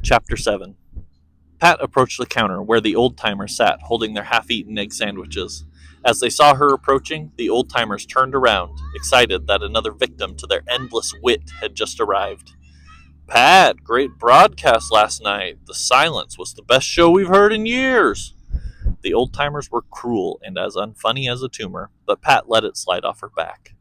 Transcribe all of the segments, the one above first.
Chapter 7. Pat approached the counter where the old-timers sat, holding their half-eaten egg sandwiches. As they saw her approaching, the old-timers turned around, excited that another victim to their endless wit had just arrived. "Pat, great broadcast last night. The silence was the best show we've heard in years." The old-timers were cruel and as unfunny as a tumor, but Pat let it slide off her back.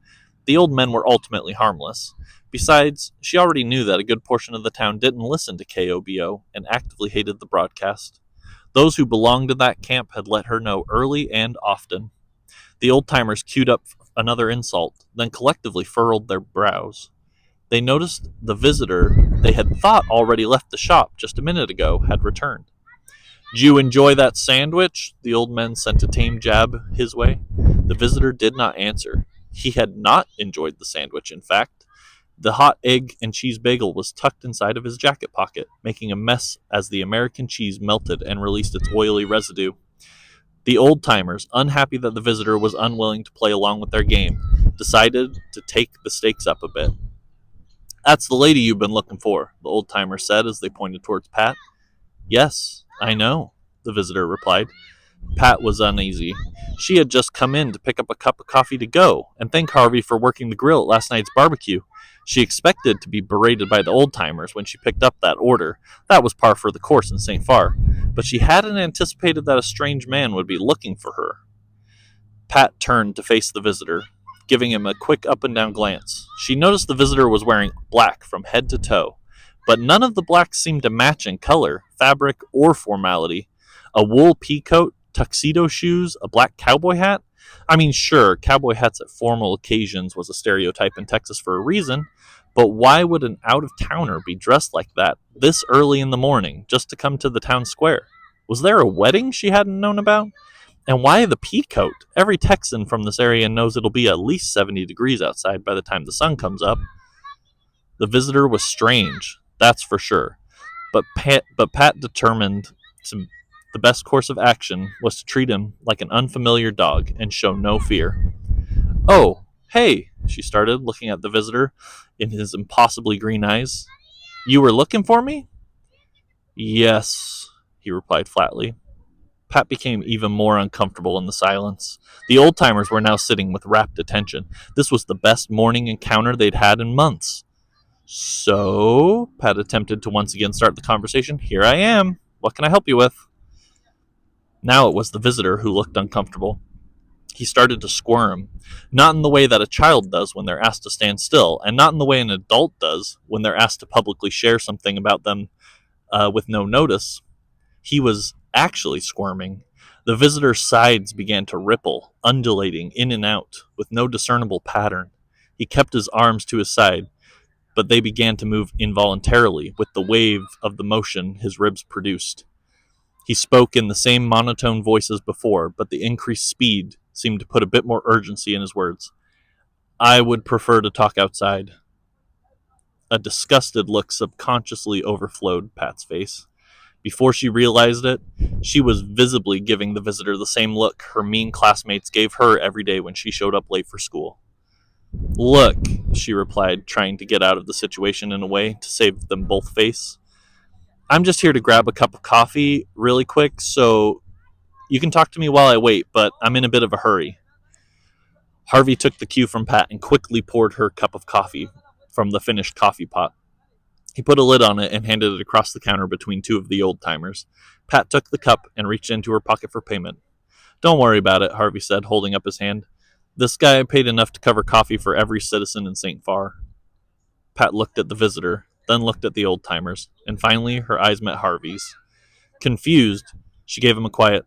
The old men were ultimately harmless. Besides, she already knew that a good portion of the town didn't listen to KOBO and actively hated the broadcast. Those who belonged to that camp had let her know early and often. The old-timers queued up another insult, then collectively furrowed their brows. They noticed the visitor they had thought already left the shop just a minute ago had returned. "Did you enjoy that sandwich?" The old men sent a tame jab his way. The visitor did not answer. He had not enjoyed the sandwich, in fact. The hot egg and cheese bagel was tucked inside of his jacket pocket, making a mess as the American cheese melted and released its oily residue. The old-timers, unhappy that the visitor was unwilling to play along with their game, decided to take the stakes up a bit. "That's the lady you've been looking for," the old-timer said as they pointed towards Pat. "Yes, I know," the visitor replied. Pat was uneasy. She had just come in to pick up a cup of coffee to go and thank Harvey for working the grill at last night's barbecue. She expected to be berated by the old-timers when she picked up that order. That was par for the course in St. Farr. But she hadn't anticipated that a strange man would be looking for her. Pat turned to face the visitor, giving him a quick up-and-down glance. She noticed the visitor was wearing black from head to toe, but none of the blacks seemed to match in color, fabric, or formality. A wool pea coat, tuxedo shoes, a black cowboy hat? I mean, sure, cowboy hats at formal occasions was a stereotype in Texas for a reason, but why would an out-of-towner be dressed like that this early in the morning just to come to the town square? Was there a wedding she hadn't known about? And why the pea coat? Every Texan from this area knows it'll be at least 70 degrees outside by the time the sun comes up. The visitor was strange, that's for sure, but Pat determined the best course of action was to treat him like an unfamiliar dog and show no fear. "Oh, hey," she started, looking at the visitor in his impossibly green eyes. "You were looking for me?" "Yes," he replied flatly. Pat became even more uncomfortable in the silence. The old-timers were now sitting with rapt attention. This was the best morning encounter they'd had in months. "So," Pat attempted to once again start the conversation, "here I am. What can I help you with?" Now it was the visitor who looked uncomfortable. He started to squirm, not in the way that a child does when they're asked to stand still, and not in the way an adult does when they're asked to publicly share something about them with no notice. He was actually squirming. The visitor's sides began to ripple, undulating in and out, with no discernible pattern. He kept his arms to his side, but they began to move involuntarily with the wave of the motion his ribs produced. He spoke in the same monotone voice as before, but the increased speed seemed to put a bit more urgency in his words. "I would prefer to talk outside." A disgusted look subconsciously overflowed Pat's face. Before she realized it, she was visibly giving the visitor the same look her mean classmates gave her every day when she showed up late for school. "Look," she replied, trying to get out of the situation in a way to save them both face. "I'm just here to grab a cup of coffee really quick, so you can talk to me while I wait, but I'm in a bit of a hurry." Harvey took the cue from Pat and quickly poured her cup of coffee from the finished coffee pot. He put a lid on it and handed it across the counter between two of the old-timers. Pat took the cup and reached into her pocket for payment. "Don't worry about it," Harvey said, holding up his hand. "This guy paid enough to cover coffee for every citizen in St. Farr." Pat looked at the visitor, then looked at the old-timers, and finally her eyes met Harvey's. Confused, she gave him a quiet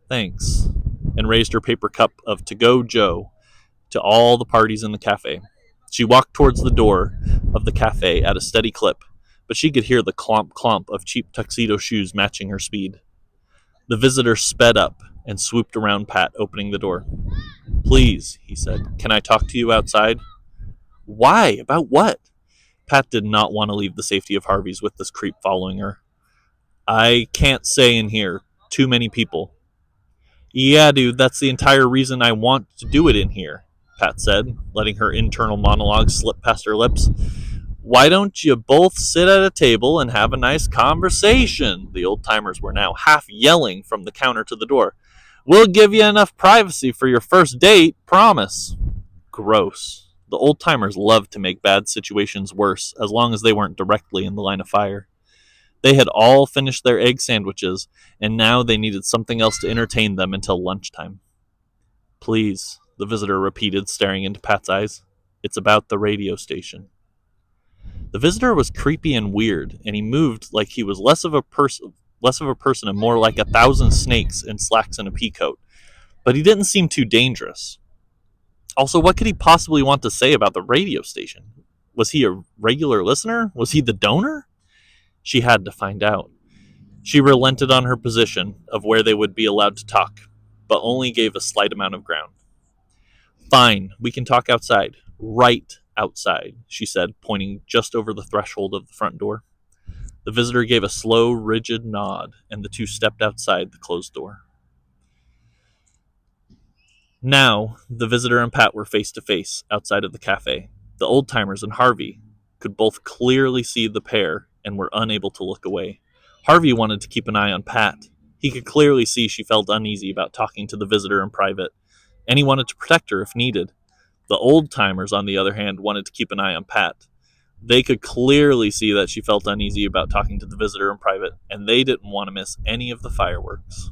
"thanks" and raised her paper cup of To-Go Joe to all the parties in the cafe. She walked towards the door of the cafe at a steady clip, but she could hear the clomp-clomp of cheap tuxedo shoes matching her speed. The visitor sped up and swooped around Pat, opening the door. "Please," he said, "can I talk to you outside?" "Why? About what?" Pat did not want to leave the safety of Harvey's with this creep following her. "I can't say in here. Too many people." "Yeah, dude, that's the entire reason I want to do it in here," Pat said, letting her internal monologue slip past her lips. Why don't you both sit at a table and have a nice conversation? The old timers were now half yelling from the counter to the door. We'll give you enough privacy for your first date, promise. Gross. The old timers loved to make bad situations worse as long as they weren't directly in the line of fire. They had all finished their egg sandwiches, and now they needed something else to entertain them until lunchtime. Please, the visitor repeated, staring into Pat's eyes. It's about the radio station. The visitor was creepy and weird, and he moved like he was less of a person and more like 1,000 snakes in slacks and a peacoat. But he didn't seem too dangerous. Also, what could he possibly want to say about the radio station? Was he a regular listener? Was he the donor? She had to find out. She relented on her position of where they would be allowed to talk, but only gave a slight amount of ground. Fine, we can talk outside. Right outside, she said, pointing just over the threshold of the front door. The visitor gave a slow, rigid nod, and the two stepped outside the closed door. Now, the visitor and Pat were face to face outside of the cafe. The old-timers and Harvey could both clearly see the pair and were unable to look away. Harvey wanted to keep an eye on Pat. He could clearly see she felt uneasy about talking to the visitor in private, and he wanted to protect her if needed. The old-timers, on the other hand, wanted to keep an eye on Pat. They could clearly see that she felt uneasy about talking to the visitor in private, and they didn't want to miss any of the fireworks.